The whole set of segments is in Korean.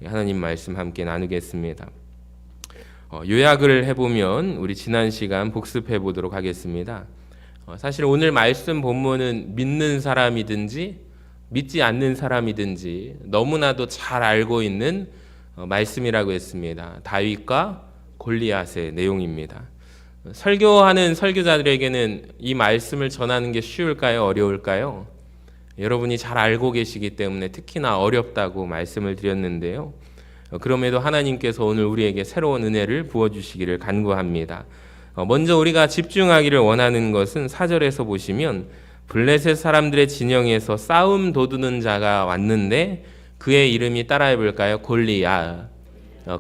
하나님 말씀 함께 나누겠습니다. 요약을 해보면 우리 지난 시간 복습해 보도록 하겠습니다. 사실 오늘 말씀 본문은 믿는 사람이든지 믿지 않는 사람이든지 너무나도 잘 알고 있는 말씀이라고 했습니다. 다윗과 골리앗의 내용입니다. 설교하는 설교자들에게는 이 말씀을 전하는 게 쉬울까요? 어려울까요? 여러분이 잘 알고 계시기 때문에 특히나 어렵다고 말씀을 드렸는데요. 그럼에도 하나님께서 오늘 우리에게 새로운 은혜를 부어주시기를 간구합니다. 먼저 우리가 집중하기를 원하는 것은 4절에서 보시면 블레셋 사람들의 진영에서 싸움 도두는 자가 왔는데 그의 이름이 따라해 볼까요?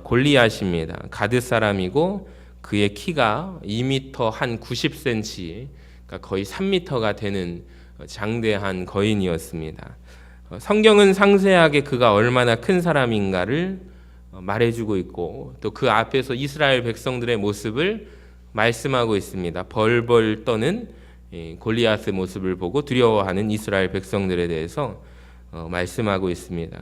골리앗입니다. 가드 사람이고 그의 키가 2m 한 90cm, 그러니까 거의 3m가 되는 장대한 거인이었습니다. 성경은 상세하게 그가 얼마나 큰 사람인가를 말해주고 있고 또 그 앞에서 이스라엘 백성들의 모습을 말씀하고 있습니다. 벌벌 떠는 골리앗의 모습을 보고 두려워하는 이스라엘 백성들에 대해서 말씀하고 있습니다.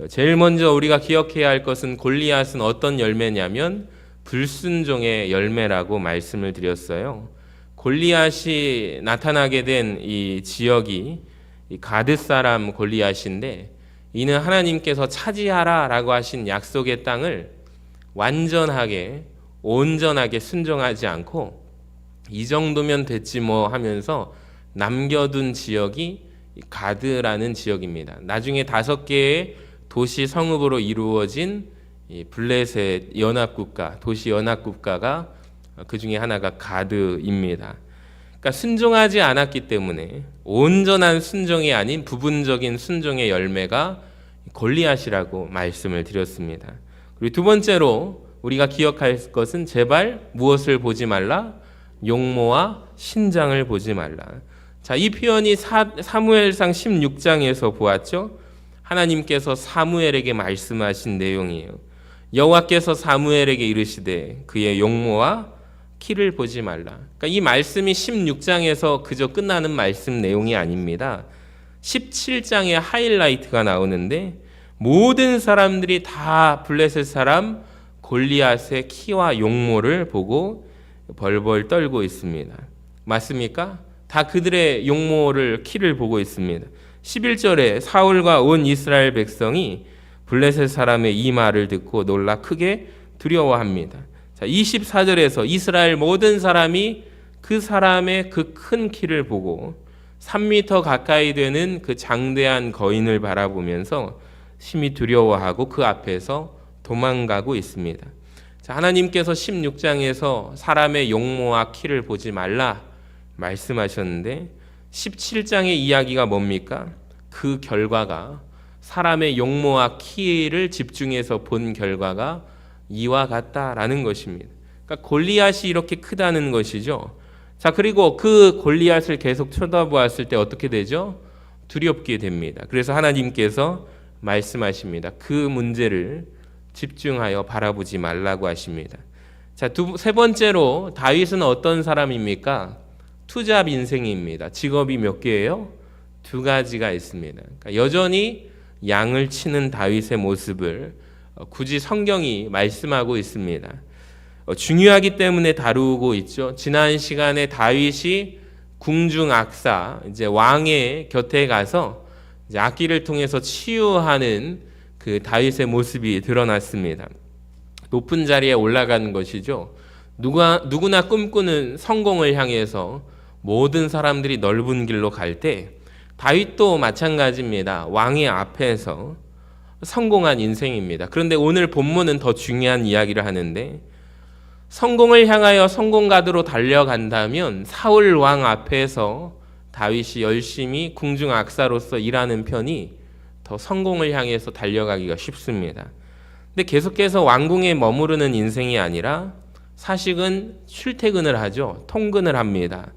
제일 먼저 우리가 기억해야 할 것은 골리앗은 어떤 열매냐면 불순종의 열매라고 말씀을 드렸어요. 골리앗이 나타나게 된 이 지역이 가드 사람 골리앗인데 이는 하나님께서 차지하라라고 하신 약속의 땅을 완전하게 온전하게 순종하지 않고 이 정도면 됐지 뭐 하면서 남겨둔 지역이 가드라는 지역입니다. 나중에 5개의 도시 성읍으로 이루어진 블레셋 연합국가, 도시 연합국가가 그 중에 하나가 가드입니다. 그러니까 순종하지 않았기 때문에 온전한 순종이 아닌 부분적인 순종의 열매가 골리앗이라고 말씀을 드렸습니다. 그리고 두 번째로 우리가 기억할 것은 제발 무엇을 보지 말라? 용모와 신장을 보지 말라. 자, 이 표현이 사무엘상 16장에서 보았죠. 하나님께서 사무엘에게 말씀하신 내용이에요. 여호와께서 사무엘에게 이르시되 그의 용모와 키를 보지 말라. 그러니까 이 말씀이 16장에서 그저 끝나는 말씀 내용이 아닙니다. 17장에 하이라이트가 나오는데 모든 사람들이 다 블레셋 사람 골리앗의 키와 용모를 보고 벌벌 떨고 있습니다. 맞습니까? 다 그들의 용모를 키를 보고 있습니다. 11절에 사울과 온 이스라엘 백성이 블레셋 사람의 이 말을 듣고 놀라 크게 두려워합니다. 자, 24절에서 이스라엘 모든 사람이 그 사람의 그 큰 키를 보고 3m 가까이 되는 그 장대한 거인을 바라보면서 심히 두려워하고 그 앞에서 도망가고 있습니다. 자, 하나님께서 16장에서 사람의 용모와 키를 보지 말라 말씀하셨는데 17장의 이야기가 뭡니까? 그 결과가 사람의 용모와 키를 집중해서 본 결과가 이와 같다라는 것입니다. 그러니까 골리앗이 이렇게 크다는 것이죠. 자, 그리고 그 골리앗을 계속 쳐다보았을 때 어떻게 되죠? 두렵게 됩니다. 그래서 하나님께서 말씀하십니다. 그 문제를 집중하여 바라보지 말라고 하십니다. 자, 세 번째로 다윗은 어떤 사람입니까? 투잡 인생입니다. 직업이 몇 개예요? 2가지가 있습니다. 그러니까 여전히 양을 치는 다윗의 모습을 굳이 성경이 말씀하고 있습니다. 중요하기 때문에 다루고 있죠. 지난 시간에 다윗이 궁중 악사, 이제 왕의 곁에 가서 이제 악기를 통해서 치유하는 그 다윗의 모습이 드러났습니다. 높은 자리에 올라가는 것이죠. 누구나 꿈꾸는 성공을 향해서 모든 사람들이 넓은 길로 갈 때 다윗도 마찬가지입니다. 왕의 앞에서 성공한 인생입니다. 그런데 오늘 본문은 더 중요한 이야기를 하는데 성공을 향하여 성공가도로 달려간다면 사울 왕 앞에서 다윗이 열심히 궁중 악사로서 일하는 편이 더 성공을 향해서 달려가기가 쉽습니다. 근데 계속해서 왕궁에 머무르는 인생이 아니라 사실은 출퇴근을 하죠. 통근을 합니다.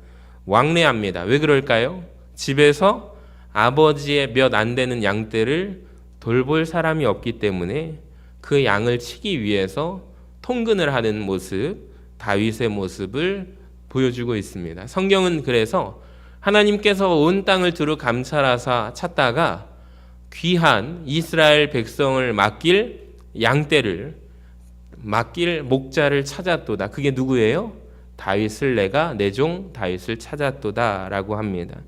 왕래합니다. 왜 그럴까요? 집에서 아버지의 몇 안 되는 양떼를 돌볼 사람이 없기 때문에 그 양을 치기 위해서 통근을 하는 모습, 다윗의 모습을 보여주고 있습니다. 성경은 그래서 하나님께서 온 땅을 두루 감찰하사 찾다가 귀한 이스라엘 백성을 맡길 양떼를 맡길 목자를 찾았도다. 그게 누구예요? 다윗을 내가 내 종 다윗을 찾았도다라고 합니다.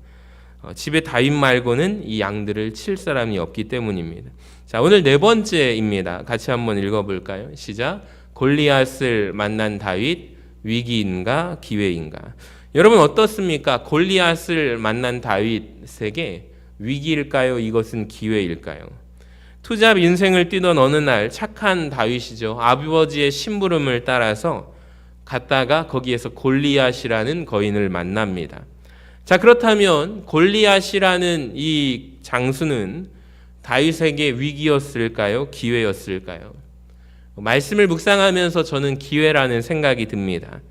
집에 다윗 말고는 이 양들을 칠 사람이 없기 때문입니다. 자, 오늘 네 번째입니다. 같이 한번 읽어볼까요? 시작. 골리앗을 만난 다윗, 위기인가 기회인가? 여러분 어떻습니까? 골리앗을 만난 다윗에게 위기일까요? 이것은 기회일까요? 투잡 인생을 뛰던 어느 날 착한 다윗이죠. 아버지의 심부름을 따라서 갔다가 거기에서 골리앗이라는 거인을 만납니다. 자, 그렇다면 골리앗이라는 이 장수는 다윗에게 위기였을까요? 기회였을까요? 말씀을 묵상하면서 저는 기회라는 생각이 듭니다.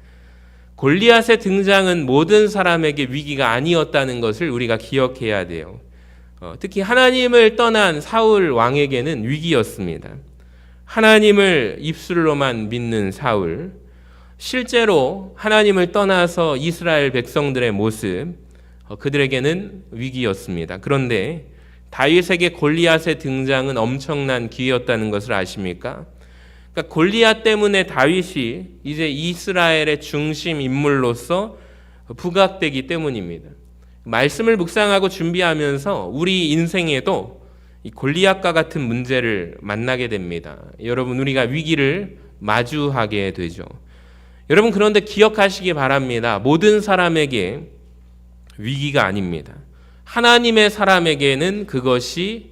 골리앗의 등장은 모든 사람에게 위기가 아니었다는 것을 우리가 기억해야 돼요. 특히 하나님을 떠난 사울 왕에게는 위기였습니다. 하나님을 입술로만 믿는 사울, 실제로 하나님을 떠나서 이스라엘 백성들의 모습, 그들에게는 위기였습니다. 그런데 다윗에게 골리앗의 등장은 엄청난 기회였다는 것을 아십니까? 그러니까 골리앗 때문에 다윗이 이제 이스라엘의 중심 인물로서 부각되기 때문입니다. 말씀을 묵상하고 준비하면서 우리 인생에도 이 골리앗과 같은 문제를 만나게 됩니다. 여러분, 우리가 위기를 마주하게 되죠. 여러분, 그런데 기억하시기 바랍니다. 모든 사람에게 위기가 아닙니다. 하나님의 사람에게는 그것이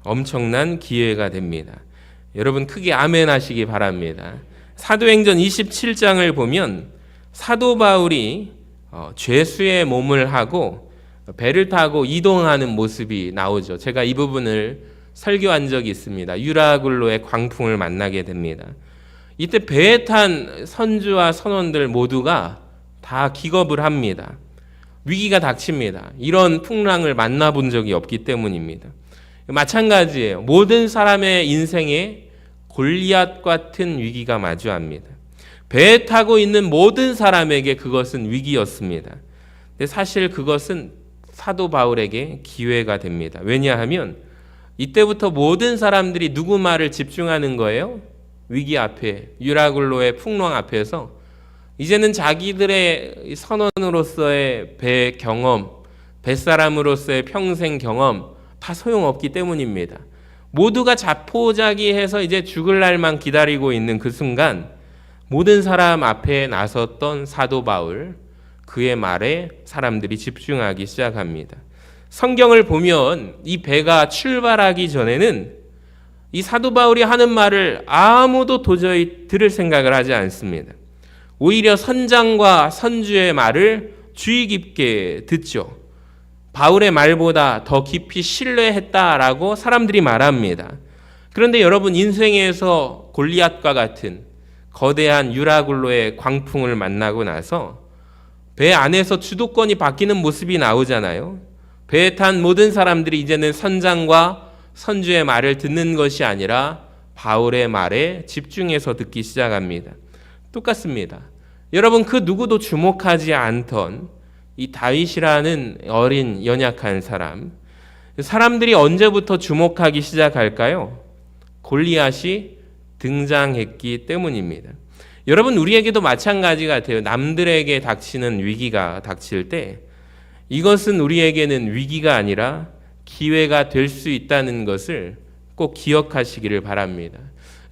엄청난 기회가 됩니다. 여러분, 크게 아멘 하시기 바랍니다. 사도행전 27장을 보면 사도 바울이 죄수의 몸을 하고 배를 타고 이동하는 모습이 나오죠. 제가 이 부분을 설교한 적이 있습니다. 유라굴로의 광풍을 만나게 됩니다. 이때 배에 탄 선주와 선원들 모두가 다 기겁을 합니다. 위기가 닥칩니다. 이런 풍랑을 만나본 적이 없기 때문입니다. 마찬가지예요. 모든 사람의 인생에 골리앗 같은 위기가 마주합니다. 배에 타고 있는 모든 사람에게 그것은 위기였습니다. 근데 사실 그것은 사도 바울에게 기회가 됩니다. 왜냐하면 이때부터 모든 사람들이 누구 말을 집중하는 거예요? 위기 앞에, 유라굴로의 풍랑 앞에서 이제는 자기들의 선원으로서의 배 경험, 뱃사람으로서의 평생 경험 다 소용없기 때문입니다. 모두가 자포자기해서 이제 죽을 날만 기다리고 있는 그 순간 모든 사람 앞에 나섰던 사도 바울, 그의 말에 사람들이 집중하기 시작합니다. 성경을 보면 이 배가 출발하기 전에는 이 사도 바울이 하는 말을 아무도 도저히 들을 생각을 하지 않습니다. 오히려 선장과 선주의 말을 주의 깊게 듣죠. 바울의 말보다 더 깊이 신뢰했다라고 사람들이 말합니다. 그런데 여러분, 인생에서 골리앗과 같은 거대한 유라굴로의 광풍을 만나고 나서 배 안에서 주도권이 바뀌는 모습이 나오잖아요. 배에 탄 모든 사람들이 이제는 선장과 선주의 말을 듣는 것이 아니라 바울의 말에 집중해서 듣기 시작합니다. 똑같습니다. 여러분, 그 누구도 주목하지 않던 이 다윗이라는 어린 연약한 사람, 사람들이 언제부터 주목하기 시작할까요? 골리앗이 등장했기 때문입니다. 여러분, 우리에게도 마찬가지 같아요. 남들에게 닥치는 위기가 닥칠 때 이것은 우리에게는 위기가 아니라 기회가 될 수 있다는 것을 꼭 기억하시기를 바랍니다.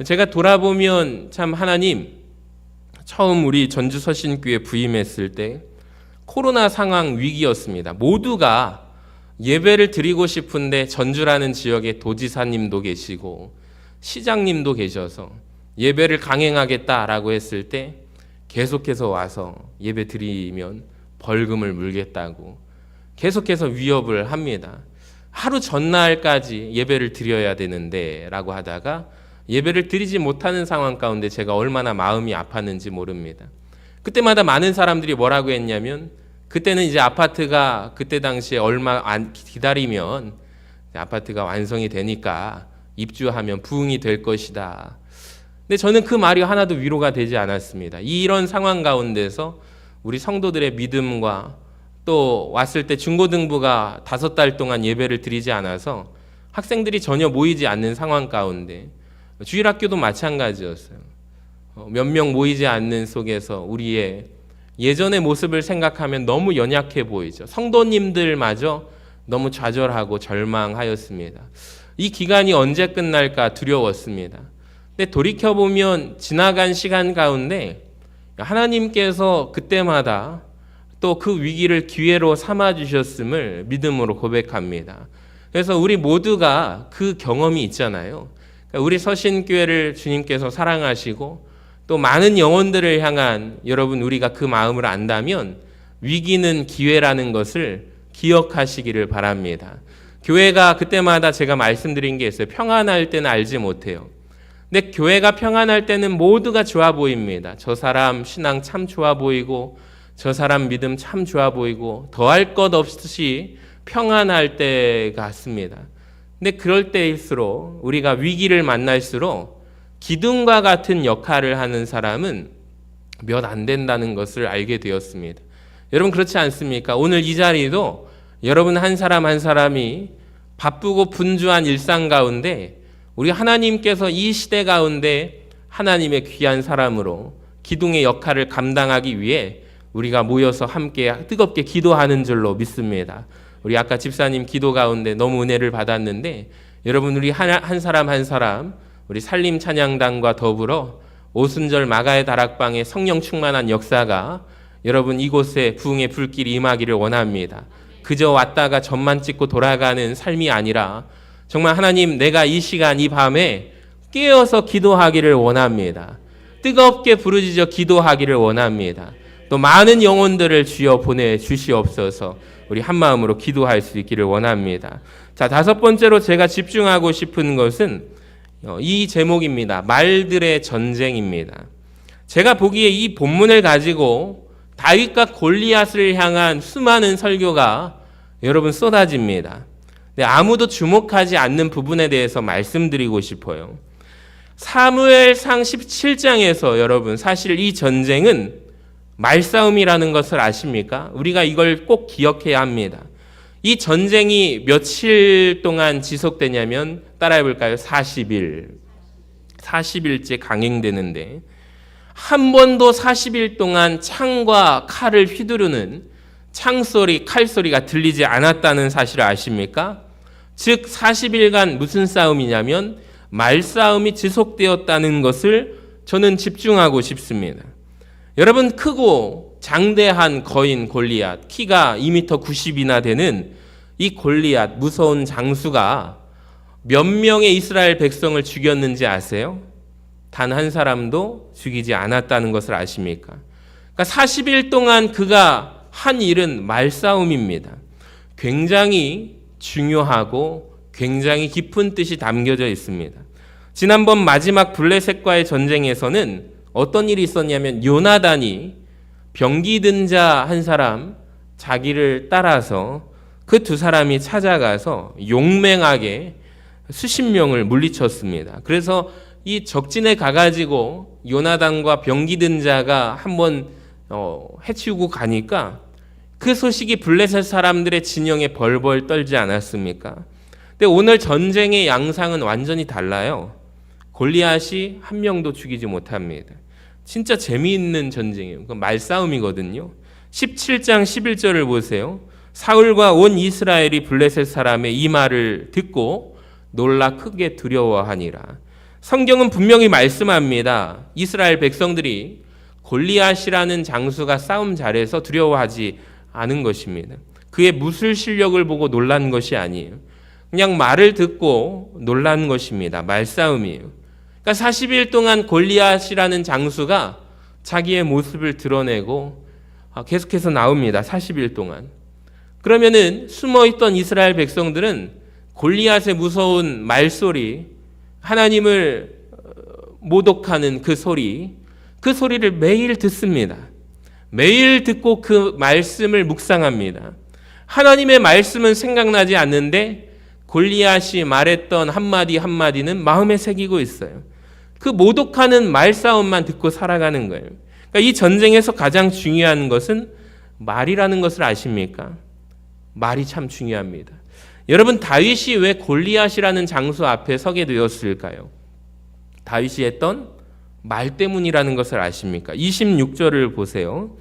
제가 돌아보면 참 하나님, 처음 우리 전주 서신교회 부임했을 때 코로나 상황 위기였습니다. 모두가 예배를 드리고 싶은데 전주라는 지역에 도지사님도 계시고 시장님도 계셔서 예배를 강행하겠다라고 했을 때 계속해서 와서 예배 드리면 벌금을 물겠다고 계속해서 위협을 합니다. 하루 전날까지 예배를 드려야 되는데 라고 하다가 예배를 드리지 못하는 상황 가운데 제가 얼마나 마음이 아팠는지 모릅니다. 그때마다 많은 사람들이 뭐라고 했냐면, 그때는 이제 아파트가 그때 당시에 얼마 안 기다리면 아파트가 완성이 되니까 입주하면 부흥이 될 것이다. 근데 저는 그 말이 하나도 위로가 되지 않았습니다. 이런 상황 가운데서 우리 성도들의 믿음과 또 왔을 때 중고등부가 5달 동안 예배를 드리지 않아서 학생들이 전혀 모이지 않는 상황 가운데 주일학교도 마찬가지였어요. 몇 명 모이지 않는 속에서 우리의 예전의 모습을 생각하면 너무 연약해 보이죠. 성도님들마저 너무 좌절하고 절망하였습니다. 이 기간이 언제 끝날까 두려웠습니다. 근데 돌이켜보면 지나간 시간 가운데 하나님께서 그때마다 또 그 위기를 기회로 삼아주셨음을 믿음으로 고백합니다. 그래서 우리 모두가 그 경험이 있잖아요. 우리 서신교회를 주님께서 사랑하시고 또 많은 영혼들을 향한 여러분 우리가 그 마음을 안다면 위기는 기회라는 것을 기억하시기를 바랍니다. 교회가 그때마다 제가 말씀드린 게 있어요. 평안할 때는 알지 못해요. 근데 교회가 평안할 때는 모두가 좋아 보입니다. 저 사람 신앙 참 좋아 보이고 저 사람 믿음 참 좋아 보이고 더할 것 없이 평안할 때 같습니다. 근데 그럴 때일수록 우리가 위기를 만날수록 기둥과 같은 역할을 하는 사람은 몇 안 된다는 것을 알게 되었습니다. 여러분 그렇지 않습니까? 오늘 이 자리도 여러분 한 사람 한 사람이 바쁘고 분주한 일상 가운데 우리 하나님께서 이 시대 가운데 하나님의 귀한 사람으로 기둥의 역할을 감당하기 위해 우리가 모여서 함께 뜨겁게 기도하는 줄로 믿습니다. 우리 아까 집사님 기도 가운데 너무 은혜를 받았는데 여러분 우리 한 사람 한 사람 우리 살림 찬양단과 더불어 오순절 마가의 다락방에 성령 충만한 역사가 여러분 이곳에 부흥의 불길이 임하기를 원합니다. 그저 왔다가 점만 찍고 돌아가는 삶이 아니라 정말 하나님 내가 이 시간 이 밤에 깨어서 기도하기를 원합니다. 뜨겁게 부르짖어 기도하기를 원합니다. 또 많은 영혼들을 주여 보내주시옵소서. 우리 한마음으로 기도할 수 있기를 원합니다. 자, 다섯 번째로 제가 집중하고 싶은 것은 이 제목입니다. 말들의 전쟁입니다. 제가 보기에 이 본문을 가지고 다윗과 골리앗을 향한 수많은 설교가 여러분 쏟아집니다. 근데 아무도 주목하지 않는 부분에 대해서 말씀드리고 싶어요. 사무엘상 17장에서 여러분 사실 이 전쟁은 말싸움이라는 것을 아십니까? 우리가 이걸 꼭 기억해야 합니다. 이 전쟁이 며칠 동안 지속되냐면 따라해 볼까요? 40일째 강행되는데 한 번도 40일 동안 창과 칼을 휘두르는 창소리, 칼소리가 들리지 않았다는 사실을 아십니까? 즉 40일간 무슨 싸움이냐면 말싸움이 지속되었다는 것을 저는 집중하고 싶습니다. 여러분 크고 장대한 거인 골리앗, 키가 2m 90이나 되는 이 골리앗 무서운 장수가 몇 명의 이스라엘 백성을 죽였는지 아세요? 단 한 사람도 죽이지 않았다는 것을 아십니까? 그러니까 40일 동안 그가 한 일은 말싸움입니다. 굉장히 중요하고 굉장히 깊은 뜻이 담겨져 있습니다. 지난번 마지막 블레셋과의 전쟁에서는 어떤 일이 있었냐면 요나단이 병기 든 자 한 사람 자기를 따라서 그 두 사람이 찾아가서 용맹하게 수십 명을 물리쳤습니다. 그래서 이 적진에 가가지고 요나단과 병기 든 자가 한번 해치우고 가니까 그 소식이 블레셋 사람들의 진영에 벌벌 떨지 않았습니까? 근데 오늘 전쟁의 양상은 완전히 달라요. 골리앗이 한 명도 죽이지 못합니다. 진짜 재미있는 전쟁이에요. 말싸움이거든요. 17장 11절을 보세요. 사울과 온 이스라엘이 블레셋 사람의 이 말을 듣고 놀라 크게 두려워하니라. 성경은 분명히 말씀합니다. 이스라엘 백성들이 골리앗이라는 장수가 싸움 잘해서 두려워하지 않은 것입니다. 그의 무술 실력을 보고 놀란 것이 아니에요. 그냥 말을 듣고 놀란 것입니다. 말싸움이에요. 그러니까 40일 동안 골리앗이라는 장수가 자기의 모습을 드러내고 계속해서 나옵니다. 40일 동안. 그러면은 숨어있던 이스라엘 백성들은 골리앗의 무서운 말소리, 하나님을 모독하는 그 소리를 매일 듣습니다. 매일 듣고 그 말씀을 묵상합니다. 하나님의 말씀은 생각나지 않는데 골리앗이 말했던 한마디 한마디는 마음에 새기고 있어요. 그 모독하는 말싸움만 듣고 살아가는 거예요. 그러니까 이 전쟁에서 가장 중요한 것은 말이라는 것을 아십니까? 말이 참 중요합니다. 여러분, 다윗이 왜 골리앗이라는 장수 앞에 서게 되었을까요? 다윗이 했던 말 때문이라는 것을 아십니까? 26절을 보세요.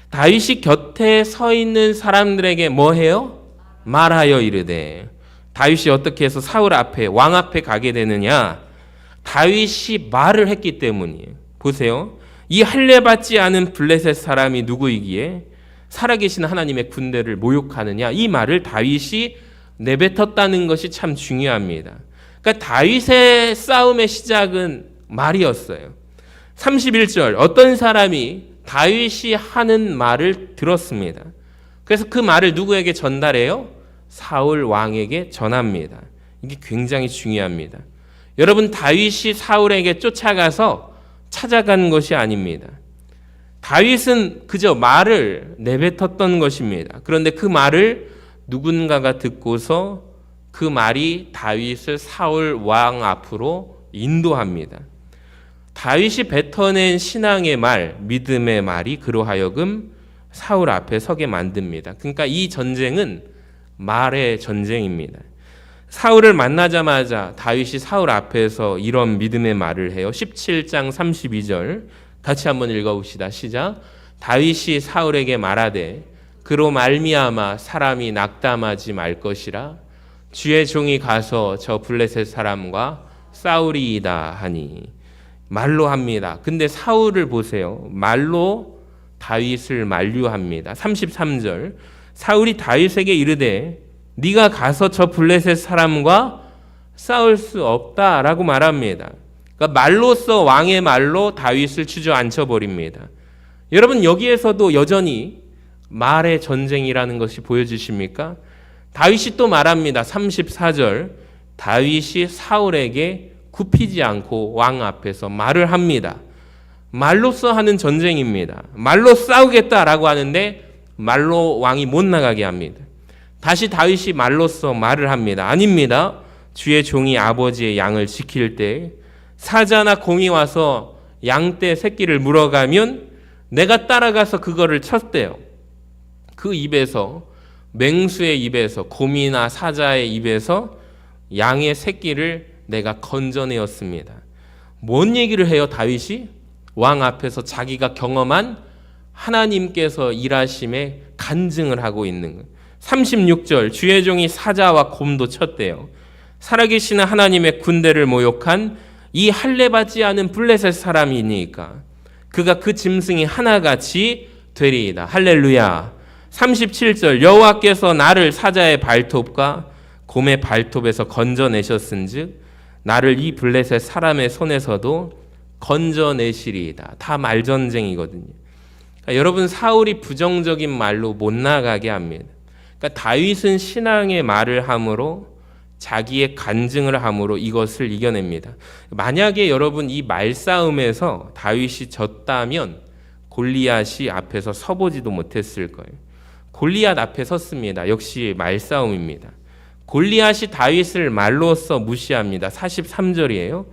다윗이 곁에 서 있는 사람들에게 뭐 해요? 말하여 이르되. 다윗이 어떻게 해서 사울 앞에, 왕 앞에 가게 되느냐? 다윗이 말을 했기 때문이에요. 보세요. 이 할례받지 않은 블레셋 사람이 누구이기에 살아계신 하나님의 군대를 모욕하느냐? 이 말을 다윗이 내뱉었다는 것이 참 중요합니다. 그러니까 다윗의 싸움의 시작은 말이었어요. 31절, 어떤 사람이 다윗이 하는 말을 들었습니다. 그래서 그 말을 누구에게 전달해요? 사울 왕에게 전합니다. 이게 굉장히 중요합니다. 여러분, 다윗이 사울에게 쫓아가서 찾아간 것이 아닙니다. 다윗은 그저 말을 내뱉었던 것입니다. 그런데 그 말을 누군가가 듣고서 그 말이 다윗을 사울 왕 앞으로 인도합니다. 다윗이 뱉어낸 신앙의 말, 믿음의 말이 그로 하여금 사울 앞에 서게 만듭니다. 그러니까 이 전쟁은 말의 전쟁입니다. 사울을 만나자마자 다윗이 사울 앞에서 이런 믿음의 말을 해요. 17장 32절 같이 한번 읽어봅시다. 시작. 다윗이 사울에게 말하되 그로 말미암아 사람이 낙담하지 말 것이라 주의 종이 가서 저 블레셋 사람과 싸우리이다 하니. 말로 합니다. 근데 사울을 보세요. 말로 다윗을 만류합니다. 33절 사울이 다윗에게 이르되 네가 가서 저 블레셋 사람과 싸울 수 없다라고 말합니다. 그러니까 말로써, 왕의 말로 다윗을 주저앉혀 버립니다. 여러분, 여기에서도 여전히 말의 전쟁이라는 것이 보여지십니까? 다윗이 또 말합니다. 34절 다윗이 사울에게 굽히지 않고 왕 앞에서 말을 합니다. 말로써 하는 전쟁입니다. 말로 싸우겠다라고 하는데 말로 왕이 못 나가게 합니다. 다시 다윗이 말로써 말을 합니다. 아닙니다. 주의 종이 아버지의 양을 지킬 때 사자나 곰이 와서 양떼 새끼를 물어가면 내가 따라가서 그거를 쳤대요. 그 입에서, 맹수의 입에서, 곰이나 사자의 입에서 양의 새끼를 내가 건져내었습니다. 뭔 얘기를 해요, 다윗이? 왕 앞에서 자기가 경험한 하나님께서 일하심에 간증을 하고 있는 거예요. 36절 주의 종이 사자와 곰도 쳤대요. 살아계시는 하나님의 군대를 모욕한 이 할례받지 않은 블레셋 사람이니까 그가 그 짐승이 하나같이 되리이다. 할렐루야. 37절 여호와께서 나를 사자의 발톱과 곰의 발톱에서 건져내셨은즉 나를 이 블레셋 사람의 손에서도 건져내시리이다. 다 말전쟁이거든요. 그러니까 여러분, 사울이 부정적인 말로 못 나가게 합니다. 그러니까 다윗은 신앙의 말을 함으로, 자기의 간증을 함으로 이것을 이겨냅니다. 만약에 여러분 이 말싸움에서 다윗이 졌다면 골리앗이 앞에서 서보지도 못했을 거예요. 골리앗 앞에 섰습니다. 역시 말싸움입니다. 골리앗이 다윗을 말로써 무시합니다. 43절이에요.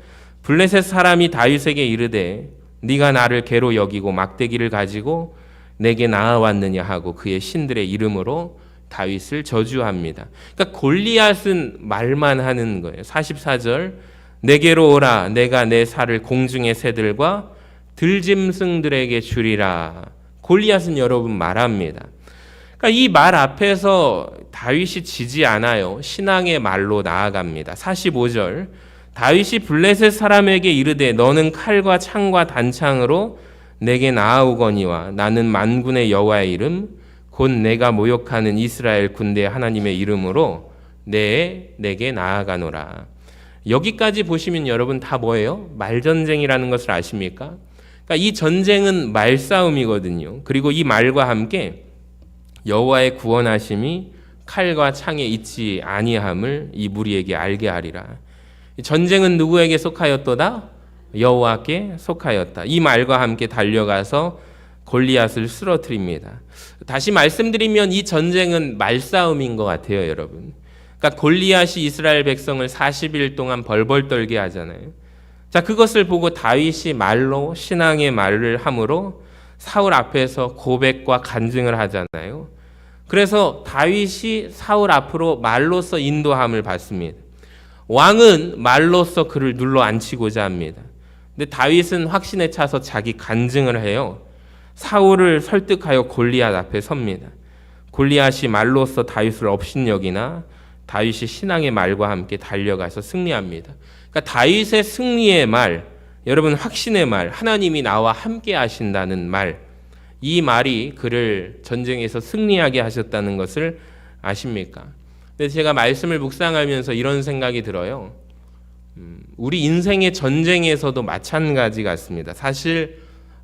블레셋 사람이 다윗에게 이르되 네가 나를 개로 여기고 막대기를 가지고 내게 나아왔느냐 하고 그의 신들의 이름으로 다윗을 저주합니다. 그러니까 골리앗은 말만 하는 거예요. 44절 내게로 오라 내가 내 살을 공중의 새들과 들짐승들에게 주리라. 골리앗은 여러분 말합니다. 그러니까 이 말 앞에서 다윗이 지지 않아요. 신앙의 말로 나아갑니다. 45절 다윗이 블레셋 사람에게 이르되 너는 칼과 창과 단창으로 내게 나아오거니와 나는 만군의 여호와의 이름 곧 내가 모욕하는 이스라엘 군대 하나님의 이름으로 내게 나아가노라. 여기까지 보시면 여러분 다 뭐예요? 말전쟁이라는 것을 아십니까? 그러니까 이 전쟁은 말싸움이거든요. 그리고 이 말과 함께 여호와의 구원하심이 칼과 창에 있지 아니함을 이 무리에게 알게 하리라. 전쟁은 누구에게 속하였도다? 여호와께 속하였다. 이 말과 함께 달려가서 골리앗을 쓰러뜨립니다. 다시 말씀드리면 이 전쟁은 말싸움인 것 같아요, 여러분. 그러니까 골리앗이 이스라엘 백성을 40일 동안 벌벌 떨게 하잖아요. 자, 그것을 보고 다윗이 말로 신앙의 말을 함으로 사울 앞에서 고백과 간증을 하잖아요. 그래서 다윗이 사울 앞으로 말로써 인도함을 받습니다. 왕은 말로써 그를 눌러 앉히고자 합니다. 근데 다윗은 확신에 차서 자기 간증을 해요. 사울을 설득하여 골리앗 앞에 섭니다. 골리앗이 말로써 다윗을 업신여기나 다윗이 신앙의 말과 함께 달려가서 승리합니다. 그러니까 다윗의 승리의 말, 여러분 확신의 말, 하나님이 나와 함께 하신다는 말, 이 말이 그를 전쟁에서 승리하게 하셨다는 것을 아십니까? 근데 제가 말씀을 묵상하면서 이런 생각이 들어요. 우리 인생의 전쟁에서도 마찬가지 같습니다. 사실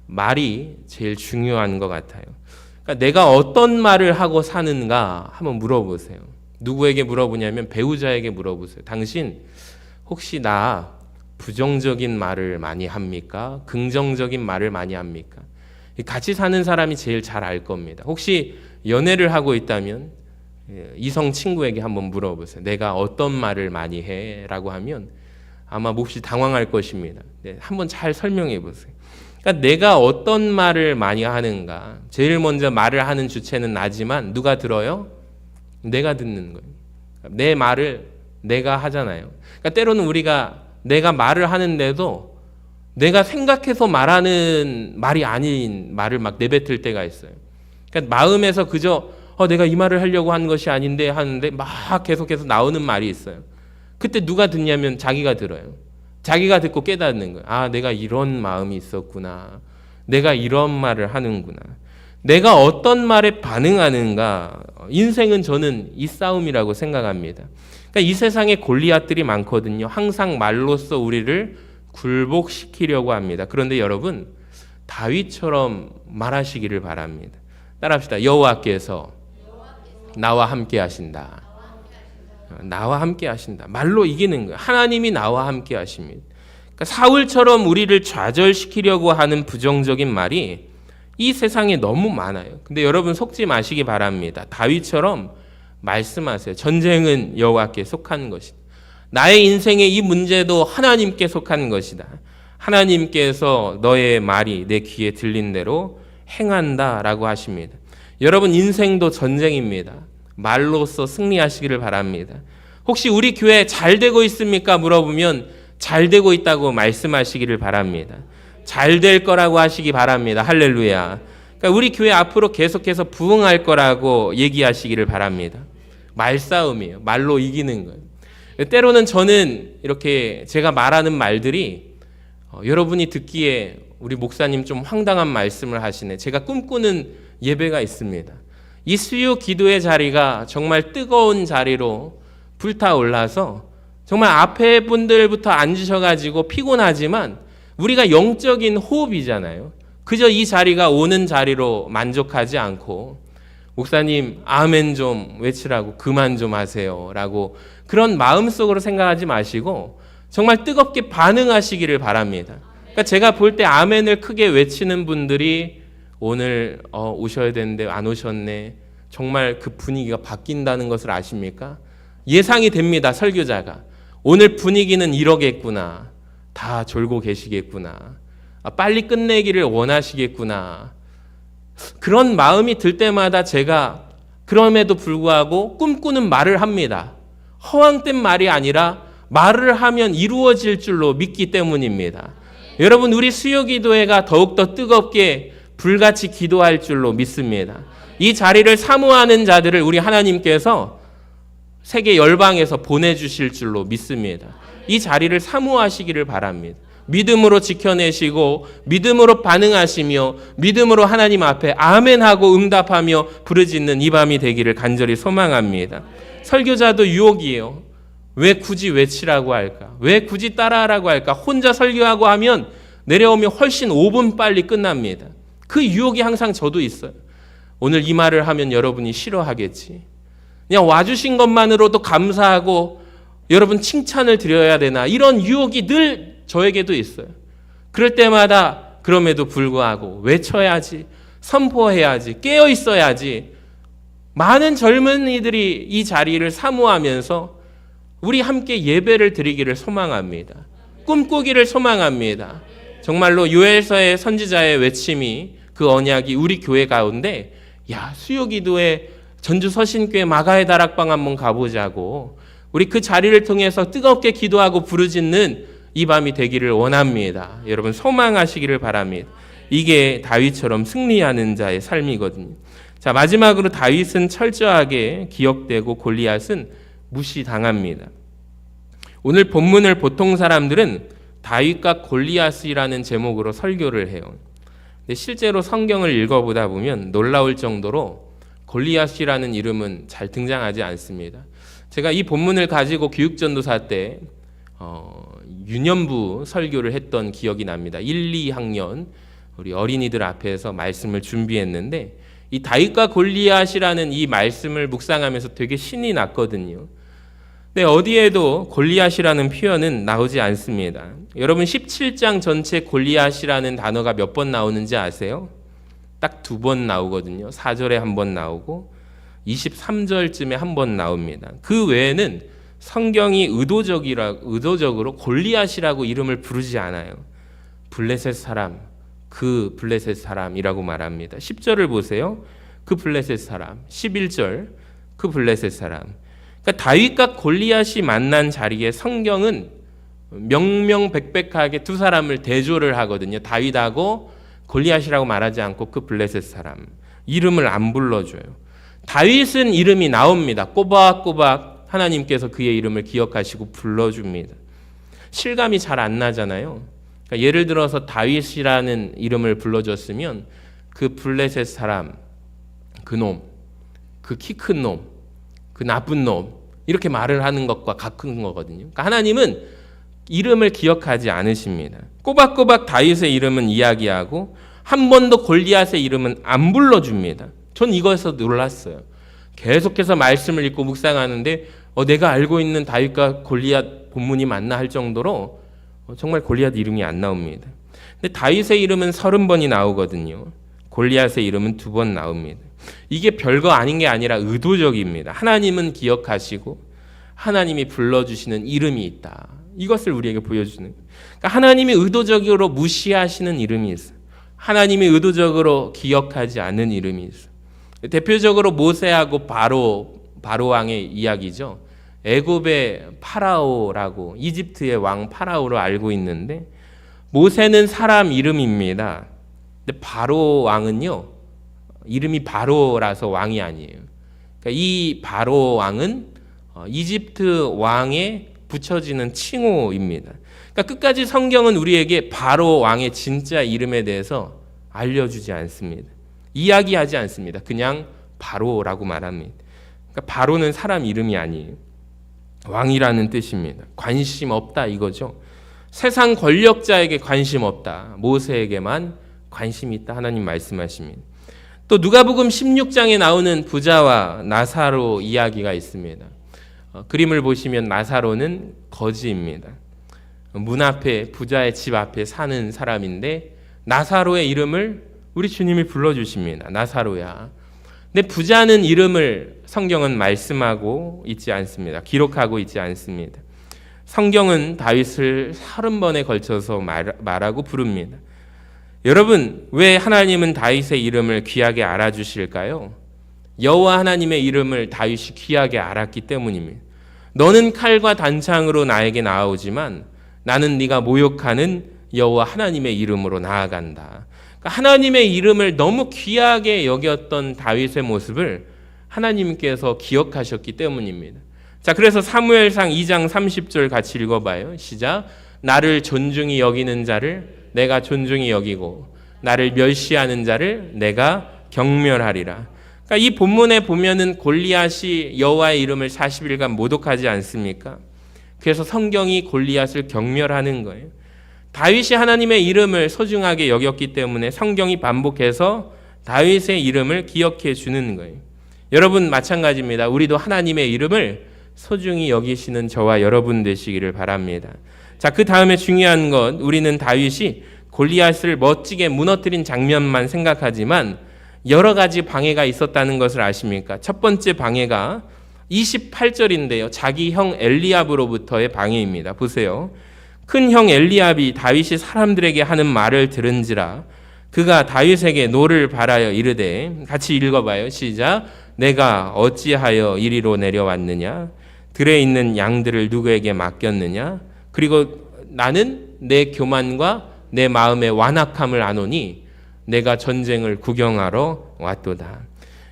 말이 제일 중요한 것 같아요. 그러니까 내가 어떤 말을 하고 사는가 한번 물어보세요. 누구에게 물어보냐면 배우자에게 물어보세요. 당신 혹시 나 부정적인 말을 많이 합니까? 긍정적인 말을 많이 합니까? 같이 사는 사람이 제일 잘 알 겁니다. 혹시 연애를 하고 있다면 이성 친구에게 한번 물어보세요. 내가 어떤 말을 많이 해? 라고 하면 아마 몹시 당황할 것입니다. 한번 잘 설명해 보세요. 그러니까 내가 어떤 말을 많이 하는가. 제일 먼저 말을 하는 주체는 나지만 누가 들어요? 내가 듣는 거예요. 내 말을 내가 하잖아요. 그러니까 때로는 우리가 내가 말을 하는데도 내가 생각해서 말하는 말이 아닌 말을 막 내뱉을 때가 있어요. 그러니까 마음에서 그저 내가 이 말을 하려고 한 것이 아닌데 하는데 막 계속해서 나오는 말이 있어요. 그때 누가 듣냐면 자기가 들어요. 자기가 듣고 깨닫는 거예요. 아, 내가 이런 마음이 있었구나. 내가 이런 말을 하는구나. 내가 어떤 말에 반응하는가. 인생은 저는 이 싸움이라고 생각합니다. 그러니까 이 세상에 골리앗들이 많거든요. 항상 말로써 우리를 굴복시키려고 합니다. 그런데 여러분 다윗처럼 말하시기를 바랍니다. 따라합시다. 여호와께서 나와 함께 하신다. 나와 함께 하신다. 말로 이기는 거예요. 하나님이 나와 함께 하십니다. 그러니까 사울처럼 우리를 좌절시키려고 하는 부정적인 말이 이 세상에 너무 많아요. 근데 여러분 속지 마시기 바랍니다. 다윗처럼 말씀하세요. 전쟁은 여호와께 속한 것이다. 나의 인생의 이 문제도 하나님께 속한 것이다. 하나님께서 너의 말이 내 귀에 들린 대로 행한다라고 하십니다. 여러분 인생도 전쟁입니다. 말로써 승리하시기를 바랍니다. 혹시 우리 교회 잘 되고 있습니까? 물어보면 잘 되고 있다고 말씀하시기를 바랍니다. 잘 될 거라고 하시기 바랍니다. 할렐루야. 그러니까 우리 교회 앞으로 계속해서 부흥할 거라고 얘기하시기를 바랍니다. 말싸움이에요. 말로 이기는 거예요. 때로는 저는 이렇게 제가 말하는 말들이 여러분이 듣기에 우리 목사님 좀 황당한 말씀을 하시네. 제가 꿈꾸는 예배가 있습니다. 이 수요 기도의 자리가 정말 뜨거운 자리로 불타올라서 정말 앞에 분들부터 앉으셔가지고 피곤하지만 우리가 영적인 호흡이잖아요. 그저 이 자리가 오는 자리로 만족하지 않고 목사님 아멘 좀 외치라고 그만 좀 하세요 라고 그런 마음속으로 생각하지 마시고 정말 뜨겁게 반응하시기를 바랍니다. 그러니까 제가 볼 때 아멘을 크게 외치는 분들이 오늘 오셔야 되는데 안 오셨네. 정말 그 분위기가 바뀐다는 것을 아십니까? 예상이 됩니다. 설교자가. 오늘 분위기는 이러겠구나. 다 졸고 계시겠구나. 빨리 끝내기를 원하시겠구나. 그런 마음이 들 때마다 제가 그럼에도 불구하고 꿈꾸는 말을 합니다. 허황된 말이 아니라 말을 하면 이루어질 줄로 믿기 때문입니다. 여러분 우리 수요기도회가 더욱더 뜨겁게 불같이 기도할 줄로 믿습니다. 이 자리를 사모하는 자들을 우리 하나님께서 세계 열방에서 보내주실 줄로 믿습니다. 이 자리를 사모하시기를 바랍니다. 믿음으로 지켜내시고 믿음으로 반응하시며 믿음으로 하나님 앞에 아멘하고 응답하며 부르짖는 이 밤이 되기를 간절히 소망합니다. 설교자도 유혹이에요. 왜 굳이 외치라고 할까? 왜 굳이 따라하라고 할까? 혼자 설교하고 하면 내려오면 훨씬 5분 빨리 끝납니다. 그 유혹이 항상 저도 있어요. 오늘 이 말을 하면 여러분이 싫어하겠지. 그냥 와주신 것만으로도 감사하고 여러분 칭찬을 드려야 되나? 이런 유혹이 늘 저에게도 있어요. 그럴 때마다 그럼에도 불구하고 외쳐야지, 선포해야지, 깨어 있어야지. 많은 젊은이들이 이 자리를 사모하면서 우리 함께 예배를 드리기를 소망합니다. 꿈꾸기를 소망합니다. 정말로 요엘서의 선지자의 외침이 그 언약이 우리 교회 가운데 수요기도에 전주 서신교회 마가의 다락방 한번 가보자고 우리 그 자리를 통해서 뜨겁게 기도하고 부르짖는 이 밤이 되기를 원합니다. 여러분 소망하시기를 바랍니다. 이게 다윗처럼 승리하는 자의 삶이거든요. 자, 마지막으로 다윗은 철저하게 기억되고 골리앗은 무시당합니다. 오늘 본문을 보통 사람들은 다윗과 골리앗이라는 제목으로 설교를 해요. 근데 실제로 성경을 읽어보다 보면 놀라울 정도로 골리앗이라는 이름은 잘 등장하지 않습니다. 제가 이 본문을 가지고 교육전도사 때 유년부 설교를 했던 기억이 납니다. 1, 2학년 우리 어린이들 앞에서 말씀을 준비했는데 이 다윗과 골리앗이라는 이 말씀을 묵상하면서 되게 신이 났거든요. 근데 어디에도 골리앗이라는 표현은 나오지 않습니다. 여러분 17장 전체 골리앗이라는 단어가 몇 번 나오는지 아세요? 딱 2번 나오거든요. 4절에 한 번 나오고 23절쯤에 한 번 나옵니다. 그 외에는 성경이 의도적으로 골리앗이라고 이름을 부르지 않아요. 블레셋 사람, 그 블레셋 사람이라고 말합니다. 10절을 보세요. 그 블레셋 사람. 11절 그 블레셋 사람. 그러니까 다윗과 골리앗이 만난 자리에 성경은 명명백백하게 두 사람을 대조를 하거든요. 다윗하고 골리앗이라고 말하지 않고 그 블레셋 사람. 이름을 안 불러줘요. 다윗은 이름이 나옵니다. 꼬박꼬박 하나님께서 그의 이름을 기억하시고 불러줍니다. 실감이 잘 안 나잖아요. 그러니까 예를 들어서 다윗이라는 이름을 불러줬으면 그 블레셋 사람, 그 놈, 그 키 큰 놈, 그 나쁜 놈 이렇게 말을 하는 것과 같은 거거든요. 그러니까 하나님은 이름을 기억하지 않으십니다. 꼬박꼬박 다윗의 이름은 이야기하고 한 번도 골리앗의 이름은 안 불러줍니다. 전 이거에서 놀랐어요. 계속해서 말씀을 읽고 묵상하는데 내가 알고 있는 다윗과 골리앗 본문이 맞나 할 정도로 정말 골리앗 이름이 안 나옵니다. 근데 다윗의 이름은 30번이 나오거든요. 골리앗의 이름은 2번 나옵니다. 이게 별거 아닌 게 아니라 의도적입니다. 하나님은 기억하시고 하나님이 불러주시는 이름이 있다. 이것을 우리에게 보여주는. 그러니까 하나님이 의도적으로 무시하시는 이름이 있어요. 하나님이 의도적으로 기억하지 않는 이름이 있어요. 대표적으로 모세하고 바로 왕의 이야기죠. 애굽의 파라오라고 이집트의 왕 파라오로 알고 있는데 모세는 사람 이름입니다. 근데 바로 왕은요. 이름이 바로라서 왕이 아니에요. 그러니까 이 바로 왕은 이집트 왕에 붙여지는 칭호입니다. 그러니까 끝까지 성경은 우리에게 바로 왕의 진짜 이름에 대해서 알려주지 않습니다. 이야기하지 않습니다. 그냥 바로라고 말합니다. 그러니까 바로는 사람 이름이 아니에요. 왕이라는 뜻입니다. 관심 없다 이거죠. 세상 권력자에게 관심 없다. 모세에게만 관심이 있다. 하나님 말씀하십니다. 또 누가복음 16장에 나오는 부자와 나사로 이야기가 있습니다. 그림을 보시면 나사로는 거지입니다. 문 앞에 부자의 집 앞에 사는 사람인데 나사로의 이름을 우리 주님이 불러주십니다. 나사로야. 근데 부자는 이름을 성경은 말씀하고 있지 않습니다. 기록하고 있지 않습니다. 성경은 다윗을 30번에 걸쳐서 말하고 부릅니다. 여러분, 왜 하나님은 다윗의 이름을 귀하게 알아주실까요? 여호와 하나님의 이름을 다윗이 귀하게 알았기 때문입니다. 너는 칼과 단창으로 나에게 나아오지만 나는 네가 모욕하는 여호와 하나님의 이름으로 나아간다. 그러니까 하나님의 이름을 너무 귀하게 여겼던 다윗의 모습을 하나님께서 기억하셨기 때문입니다. 자, 그래서 사무엘상 2장 30절 같이 읽어봐요. 시작. 나를 존중히 여기는 자를 내가 존중히 여기고 나를 멸시하는 자를 내가 경멸하리라. 그러니까 이 본문에 보면은 골리앗이 여호와의 이름을 40일간 모독하지 않습니까? 그래서 성경이 골리앗을 경멸하는 거예요. 다윗이 하나님의 이름을 소중하게 여겼기 때문에 성경이 반복해서 다윗의 이름을 기억해 주는 거예요. 여러분 마찬가지입니다. 우리도 하나님의 이름을 소중히 여기시는 저와 여러분 되시기를 바랍니다. 자, 그 다음에 중요한 건 우리는 다윗이 골리앗을 멋지게 무너뜨린 장면만 생각하지만 여러 가지 방해가 있었다는 것을 아십니까? 첫 번째 방해가 28절인데요. 자기 형 엘리압으로부터의 방해입니다. 보세요. 큰 형 엘리압이 다윗이 사람들에게 하는 말을 들은지라 그가 다윗에게 노를 바라여 이르되 같이 읽어봐요. 시작. 내가 어찌하여 이리로 내려왔느냐? 들에 있는 양들을 누구에게 맡겼느냐? 그리고 나는 내 교만과 내 마음의 완악함을 아노니 내가 전쟁을 구경하러 왔도다.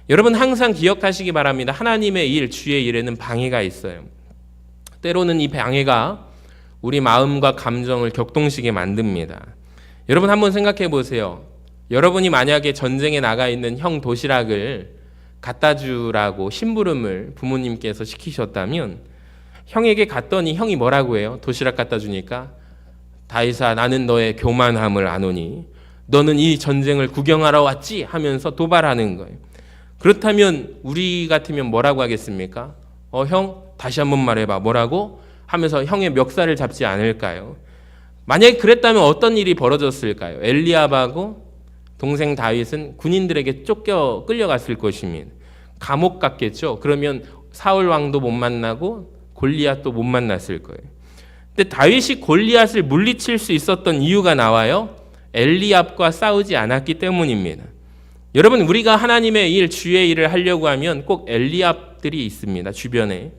여러분 항상 기억하시기 바랍니다. 하나님의 일, 주의 일에는 방해가 있어요. 때로는 이 방해가 우리 마음과 감정을 격동시게 만듭니다. 여러분 한번 생각해 보세요. 여러분이 만약에 전쟁에 나가 있는 형 도시락을 갖다 주라고 심부름을 부모님께서 시키셨다면 형에게 갔더니 형이 뭐라고 해요? 도시락 갖다 주니까 다윗아 나는 너의 교만함을 아노니 너는 이 전쟁을 구경하러 왔지? 하면서 도발하는 거예요. 그렇다면 우리 같으면 뭐라고 하겠습니까? 형 다시 한번 말해봐. 뭐라고? 하면서 형의 멱살을 잡지 않을까요? 만약에 그랬다면 어떤 일이 벌어졌을까요? 엘리압하고 동생 다윗은 군인들에게 끌려갔을 것입니다. 감옥 갔겠죠. 그러면 사울 왕도 못 만나고 골리앗도 못 만났을 거예요. 근데 다윗이 골리앗을 물리칠 수 있었던 이유가 나와요. 엘리압과 싸우지 않았기 때문입니다. 여러분 우리가 하나님의 일, 주의 일을 하려고 하면 꼭 엘리압들이 있습니다. 주변에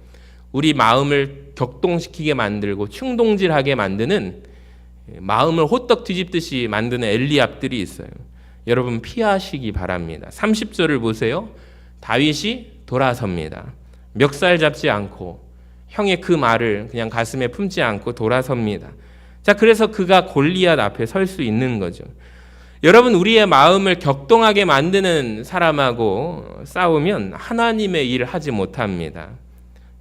우리 마음을 격동시키게 만들고 충동질하게 만드는 마음을 호떡 뒤집듯이 만드는 엘리압들이 있어요. 여러분 피하시기 바랍니다. 30절을 보세요. 다윗이 돌아섭니다. 멱살 잡지 않고 형의 그 말을 그냥 가슴에 품지 않고 돌아섭니다. 자, 그래서 그가 골리앗 앞에 설 수 있는 거죠. 여러분 우리의 마음을 격동하게 만드는 사람하고 싸우면 하나님의 일을 하지 못합니다.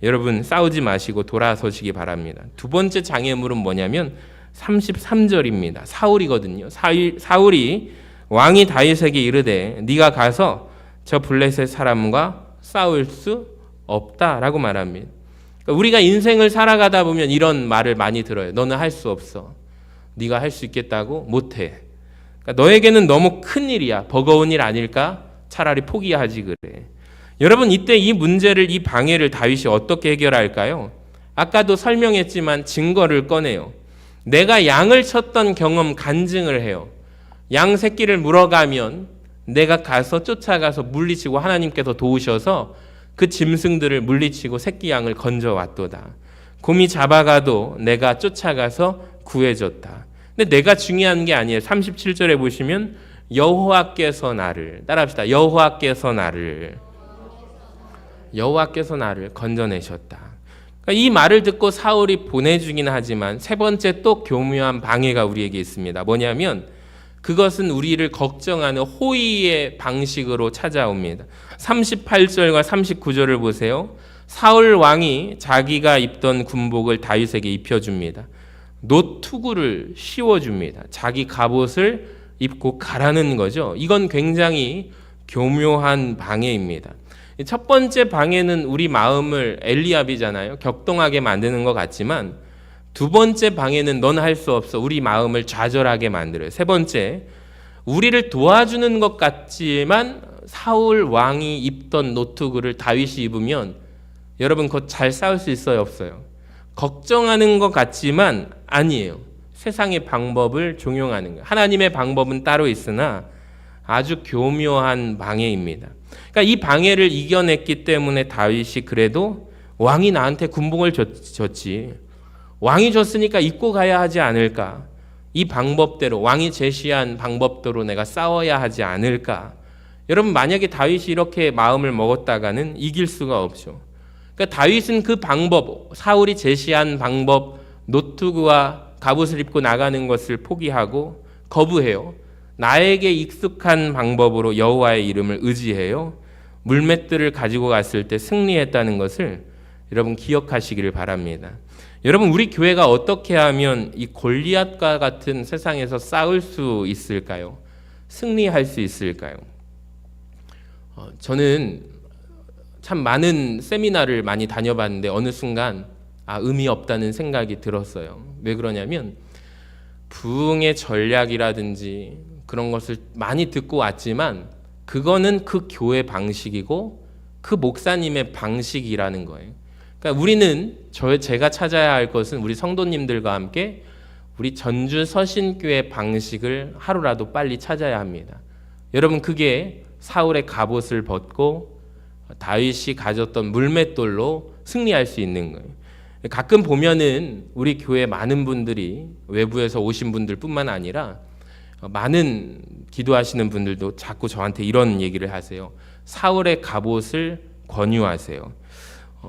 여러분 싸우지 마시고 돌아서시기 바랍니다. 두 번째 장애물은 뭐냐면 33절입니다. 사울이거든요. 사울이 왕이 다윗에게 이르되 네가 가서 저 블레셋 사람과 싸울 수 없다라고 말합니다. 그러니까 우리가 인생을 살아가다 보면 이런 말을 많이 들어요. 너는 할 수 없어. 네가 할 수 있겠다고? 못해. 그러니까 너에게는 너무 큰 일이야. 버거운 일 아닐까? 차라리 포기하지 그래. 여러분 이때 이 문제를, 이 방해를 다윗이 어떻게 해결할까요? 아까도 설명했지만 증거를 꺼내요. 내가 양을 쳤던 경험 간증을 해요. 양 새끼를 물어가면 내가 가서 쫓아가서 물리치고 하나님께서 도우셔서 그 짐승들을 물리치고 새끼 양을 건져왔도다. 곰이 잡아가도 내가 쫓아가서 구해줬다. 근데 내가 중요한 게 아니에요. 37절에 보시면 여호와께서 나를, 따라합시다. 여호와께서 나를 건져내셨다. 그러니까 이 말을 듣고 사울이 보내주긴 하지만 세 번째 또 교묘한 방해가 우리에게 있습니다. 뭐냐면 그것은 우리를 걱정하는 호의의 방식으로 찾아옵니다. 38절과 39절을 보세요. 사울 왕이 자기가 입던 군복을 다윗에게 입혀줍니다. 노투구를 씌워줍니다. 자기 갑옷을 입고 가라는 거죠. 이건 굉장히 교묘한 방해입니다. 첫 번째 방해는 우리 마음을 엘리압이잖아요. 격동하게 만드는 것 같지만 두 번째 방해는 넌 할 수 없어. 우리 마음을 좌절하게 만들어요. 세 번째, 우리를 도와주는 것 같지만 사울 왕이 입던 노트구를 다윗이 입으면 여러분 곧 잘 싸울 수 있어요? 없어요? 걱정하는 것 같지만 아니에요. 세상의 방법을 종용하는 거예요. 하나님의 방법은 따로 있으나 아주 교묘한 방해입니다. 그러니까 이 방해를 이겨냈기 때문에 다윗이 그래도 왕이 나한테 군복을 줬지. 왕이 줬으니까 입고 가야 하지 않을까? 이 방법대로, 왕이 제시한 방법대로 내가 싸워야 하지 않을까? 여러분 만약에 다윗이 이렇게 마음을 먹었다가는 이길 수가 없죠. 그러니까 다윗은 그 방법, 사울이 제시한 방법, 노트구와 갑옷을 입고 나가는 것을 포기하고 거부해요. 나에게 익숙한 방법으로 여호와의 이름을 의지해요. 물맷들을 가지고 갔을 때 승리했다는 것을 여러분 기억하시기를 바랍니다. 여러분 우리 교회가 어떻게 하면 이 골리앗과 같은 세상에서 싸울 수 있을까요? 승리할 수 있을까요? 저는 참 많은 세미나를 많이 다녀봤는데 어느 순간 의미 없다는 생각이 들었어요. 왜 그러냐면 부흥의 전략이라든지 그런 것을 많이 듣고 왔지만 그거는 그 교회 방식이고 그 목사님의 방식이라는 거예요. 그러니까 우리는 제가 찾아야 할 것은 우리 성도님들과 함께 우리 전주 서신교회 방식을 하루라도 빨리 찾아야 합니다. 여러분 그게 사울의 갑옷을 벗고 다윗이 가졌던 물맷돌로 승리할 수 있는 거예요. 가끔 보면은 우리 교회 많은 분들이 외부에서 오신 분들뿐만 아니라 많은 기도하시는 분들도 자꾸 저한테 이런 얘기를 하세요. 사울의 갑옷을 권유하세요.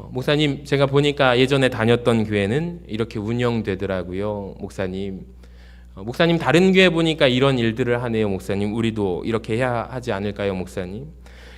목사님, 제가 보니까 예전에 다녔던 교회는 이렇게 운영되더라고요. 목사님 다른 교회 보니까 이런 일들을 하네요. 목사님, 우리도 이렇게 해야 하지 않을까요? 목사님.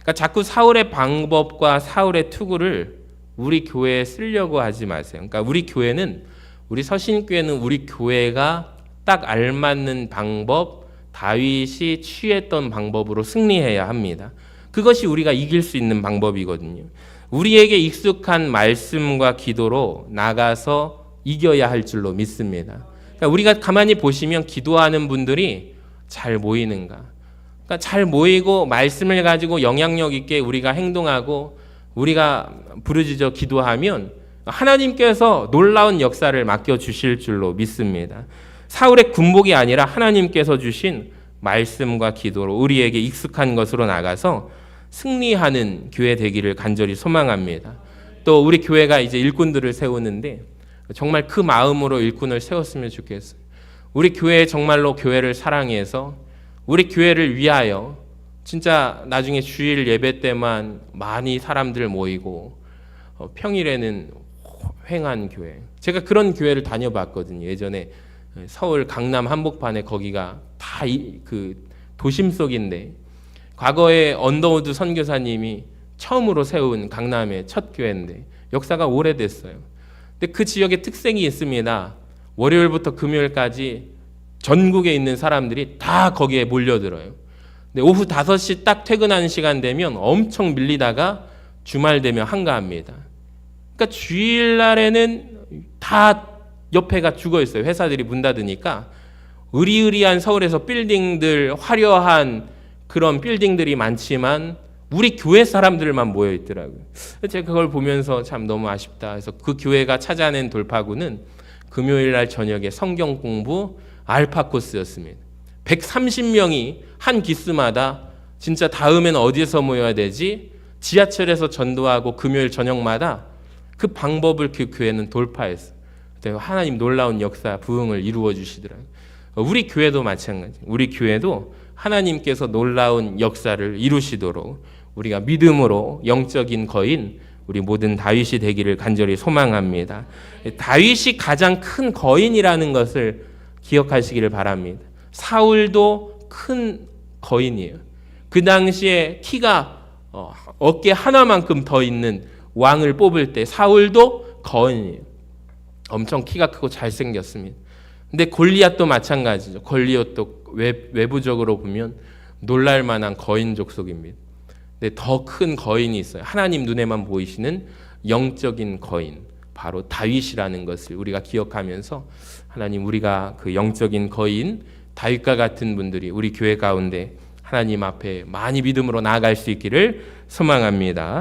그러니까 자꾸 사울의 방법과 사울의 투구를 우리 교회에 쓰려고 하지 마세요. 그러니까 우리 교회는, 우리 서신교회는 우리 교회가 딱 알맞는 방법, 다윗이 취했던 방법으로 승리해야 합니다. 그것이 우리가 이길 수 있는 방법이거든요. 우리에게 익숙한 말씀과 기도로 나가서 이겨야 할 줄로 믿습니다. 그러니까 우리가 가만히 보시면 기도하는 분들이 잘 모이는가? 그러니까 잘 모이고 말씀을 가지고 영향력 있게 우리가 행동하고 우리가 부르짖어 기도하면 하나님께서 놀라운 역사를 맡겨주실 줄로 믿습니다. 사울의 군복이 아니라 하나님께서 주신 말씀과 기도로 우리에게 익숙한 것으로 나가서 승리하는 교회 되기를 간절히 소망합니다. 또 우리 교회가 이제 일꾼들을 세우는데 정말 그 마음으로 일꾼을 세웠으면 좋겠어요. 우리 교회 정말로 교회를 사랑해서 우리 교회를 위하여 진짜 나중에 주일 예배 때만 많이 사람들 모이고 평일에는 횡한 교회. 제가 그런 교회를 다녀봤거든요. 예전에 서울 강남 한복판에 거기가 다 그 도심 속인데 과거에 언더우드 선교사님이 처음으로 세운 강남의 첫 교회인데 역사가 오래됐어요. 근데 그 지역의 특색이 있습니다. 월요일부터 금요일까지 전국에 있는 사람들이 다 거기에 몰려들어요. 근데 오후 5시 딱 퇴근하는 시간 되면 엄청 밀리다가 주말 되면 한가합니다. 그러니까 주일날에는 다 옆에가 죽어 있어요. 회사들이 문 닫으니까 으리으리한 서울에서 빌딩들, 화려한 그런 빌딩들이 많지만 우리 교회 사람들만 모여 있더라고요. 제가 그걸 보면서 참 너무 아쉽다. 그래서 그 교회가 찾아낸 돌파구는 금요일날 저녁에 성경 공부 알파 코스였습니다. 130명이 한 기수마다 진짜 다음엔 어디에서 모여야 되지? 지하철에서 전도하고 금요일 저녁마다 그 방법을 그 교회는 돌파했어요. 하나님 놀라운 역사, 부흥을 이루어 주시더라고요. 우리 교회도 마찬가지. 우리 교회도 하나님께서 놀라운 역사를 이루시도록 우리가 믿음으로 영적인 거인 우리 모든 다윗이 되기를 간절히 소망합니다. 다윗이 가장 큰 거인이라는 것을 기억하시기를 바랍니다. 사울도 큰 거인이에요. 그 당시에 키가 어깨 하나만큼 더 있는 왕을 뽑을 때 사울도 거인이에요. 엄청 키가 크고 잘생겼습니다. 근데 골리앗도 마찬가지죠. 골리앗도 외부적으로 보면 놀랄 만한 거인 족속입니다. 근데 더 큰 거인이 있어요. 하나님 눈에만 보이시는 영적인 거인, 바로 다윗이라는 것을 우리가 기억하면서 하나님, 우리가 그 영적인 거인 다윗과 같은 분들이 우리 교회 가운데 하나님 앞에 많이 믿음으로 나아갈 수 있기를 소망합니다.